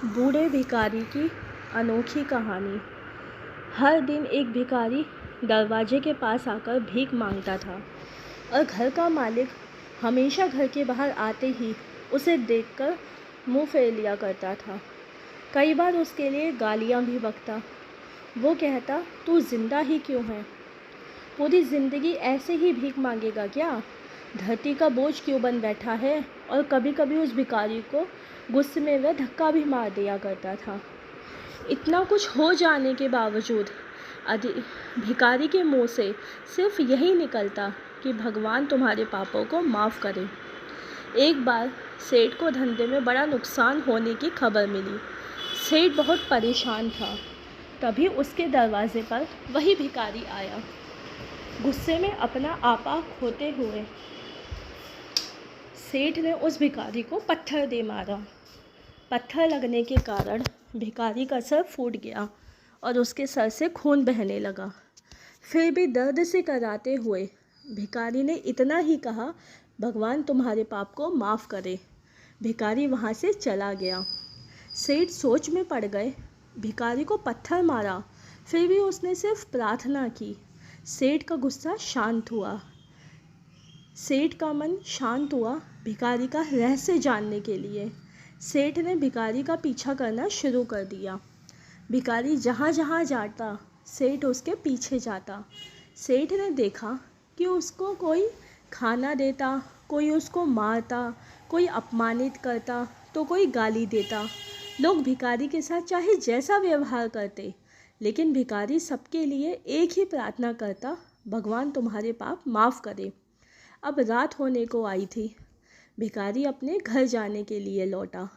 बूढ़े भिखारी की अनोखी कहानी। हर दिन एक भिखारी दरवाजे के पास आकर भीख मांगता था और घर का मालिक हमेशा घर के बाहर आते ही उसे देखकर मुंह फेर लिया करता था। कई बार उसके लिए गालियां भी बकता। वो कहता, तू जिंदा ही क्यों है? पूरी ज़िंदगी ऐसे ही भीख मांगेगा क्या? धरती का बोझ क्यों बन बैठा है? और कभी कभी उस भिखारी को गुस्से में वह धक्का भी मार दिया करता था। इतना कुछ हो जाने के बावजूद भिखारी के मुंह से सिर्फ यही निकलता कि भगवान तुम्हारे पापों को माफ़ करे। एक बार सेठ को धंधे में बड़ा नुकसान होने की खबर मिली। सेठ बहुत परेशान था। तभी उसके दरवाजे पर वही भिखारी आया। गुस्से में अपना आपा खोते हुए सेठ ने उस भिखारी को पत्थर दे मारा। पत्थर लगने के कारण भिखारी का सर फूट गया और उसके सर से खून बहने लगा। फिर भी दर्द से कराते हुए भिखारी ने इतना ही कहा, भगवान तुम्हारे पाप को माफ़ करे। भिखारी वहाँ से चला गया। सेठ सोच में पड़ गए। भिखारी को पत्थर मारा, फिर भी उसने सिर्फ प्रार्थना की। सेठ का गुस्सा शांत हुआ। सेठ का मन शांत हुआ भिखारी का रहस्य जानने के लिए। सेठ ने भिखारी का पीछा करना शुरू कर दिया। भिखारी जहाँ जहाँ जाता सेठ उसके पीछे जाता। सेठ ने देखा कि उसको कोई खाना देता, कोई उसको मारता, कोई अपमानित करता तो कोई गाली देता। लोग भिखारी के साथ चाहे जैसा व्यवहार करते, लेकिन भिखारी सबके लिए एक ही प्रार्थना करता, भगवान तुम्हारे पाप माफ़ करे। अब रात होने को आई थी। भिखारी अपने घर जाने के लिए लौटा।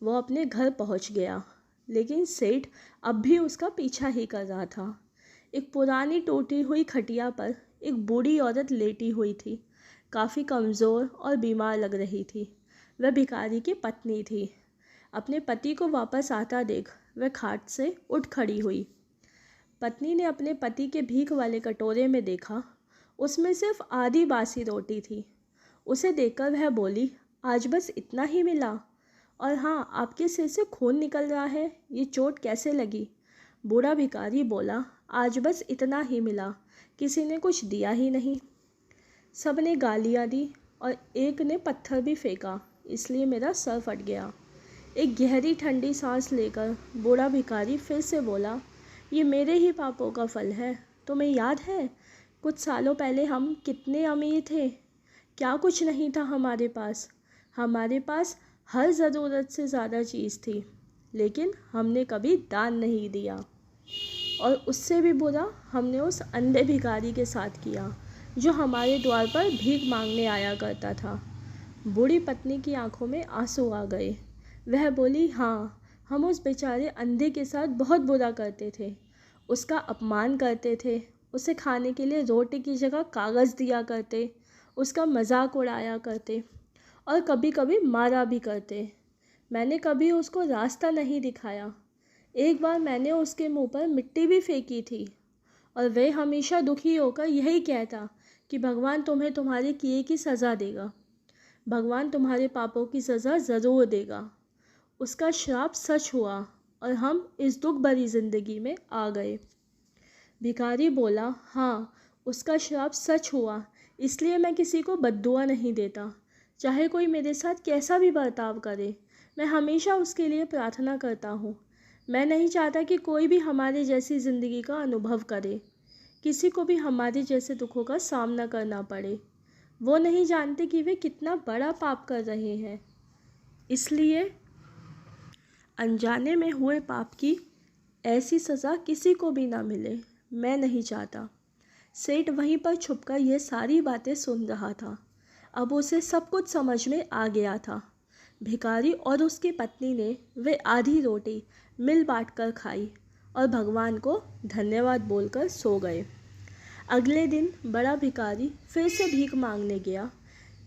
वो अपने घर पहुंच गया, लेकिन सेठ अब भी उसका पीछा ही कर रहा था। एक पुरानी टूटी हुई खटिया पर एक बूढ़ी औरत लेटी हुई थी। काफ़ी कमज़ोर और बीमार लग रही थी। वह भिखारी की पत्नी थी। अपने पति को वापस आता देख वह खाट से उठ खड़ी हुई। पत्नी ने अपने पति के भीख वाले कटोरे में देखा, उसमें सिर्फ आधी बासी रोटी थी। उसे देखकर वह बोली, आज बस इतना ही मिला? और हाँ, आपके सिर से खून निकल रहा है, ये चोट कैसे लगी? बूढ़ा भिखारी बोला, आज बस इतना ही मिला, किसी ने कुछ दिया ही नहीं। सब ने गालियाँ दी और एक ने पत्थर भी फेंका, इसलिए मेरा सर फट गया। एक गहरी ठंडी सांस लेकर बूढ़ा भिखारी फिर से बोला, ये मेरे ही पापों का फल है। तुम्हें याद है कुछ सालों पहले हम कितने अमीर थे? क्या कुछ नहीं था हमारे पास। हमारे पास हर ज़रूरत से ज़्यादा चीज़ थी, लेकिन हमने कभी दान नहीं दिया। और उससे भी बुरा हमने उस अंधे भिखारी के साथ किया जो हमारे द्वार पर भीख मांगने आया करता था। बूढ़ी पत्नी की आंखों में आंसू आ गए। वह बोली, हाँ, हम उस बेचारे अंधे के साथ बहुत बुरा करते थे। उसका अपमान करते थे, उसे खाने के लिए रोटी की जगह कागज़ दिया करते, उसका मजाक उड़ाया करते और कभी कभी मारा भी करते। मैंने कभी उसको रास्ता नहीं दिखाया। एक बार मैंने उसके मुंह पर मिट्टी भी फेंकी थी और वह हमेशा दुखी होकर यही कहता कि भगवान तुम्हें तुम्हारे किए की सज़ा देगा, भगवान तुम्हारे पापों की सज़ा ज़रूर देगा। उसका श्राप सच हुआ और हम इस दुख भरी ज़िंदगी में आ गए। भिखारी बोला, हाँ, उसका श्राप सच हुआ, इसलिए मैं किसी को बद्दुआ नहीं देता। चाहे कोई मेरे साथ कैसा भी बर्ताव करे, मैं हमेशा उसके लिए प्रार्थना करता हूँ। मैं नहीं चाहता कि कोई भी हमारे जैसी ज़िंदगी का अनुभव करे, किसी को भी हमारे जैसे दुखों का सामना करना पड़े। वो नहीं जानते कि वे कितना बड़ा पाप कर रहे हैं, इसलिए अनजाने में हुए पाप की ऐसी सज़ा किसी को भी ना मिले, मैं नहीं चाहता। सेठ वहीं पर छुपकर यह सारी बातें सुन रहा था। अब उसे सब कुछ समझ में आ गया था। भिखारी और उसकी पत्नी ने वे आधी रोटी मिल बांट कर खाई और भगवान को धन्यवाद बोलकर सो गए। अगले दिन बड़ा भिखारी फिर से भीख मांगने गया।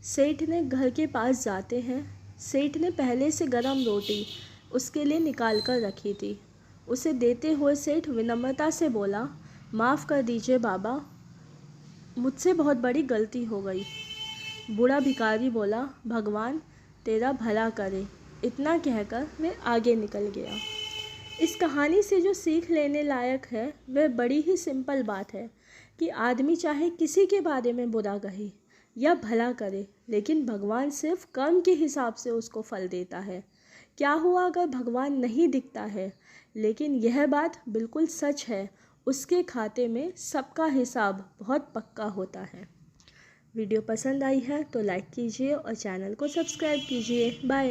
सेठ ने घर के पास जाते हैं सेठ ने पहले से गरम रोटी उसके लिए निकाल कर रखी थी। उसे देते हुए सेठ विनम्रता से बोला, माफ़ कर दीजिए बाबा, मुझसे बहुत बड़ी गलती हो गई। बूढ़ा भिखारी बोला, भगवान तेरा भला करे। इतना कहकर वह आगे निकल गया। इस कहानी से जो सीख लेने लायक है वह बड़ी ही सिंपल बात है कि आदमी चाहे किसी के बारे में बुरा कहे या भला करे, लेकिन भगवान सिर्फ कर्म के हिसाब से उसको फल देता है। क्या हुआ अगर भगवान नहीं दिखता है, लेकिन यह बात बिल्कुल सच है, उसके खाते में सबका हिसाब बहुत पक्का होता है। वीडियो पसंद आई है तो लाइक कीजिए और चैनल को सब्सक्राइब कीजिए। बाय।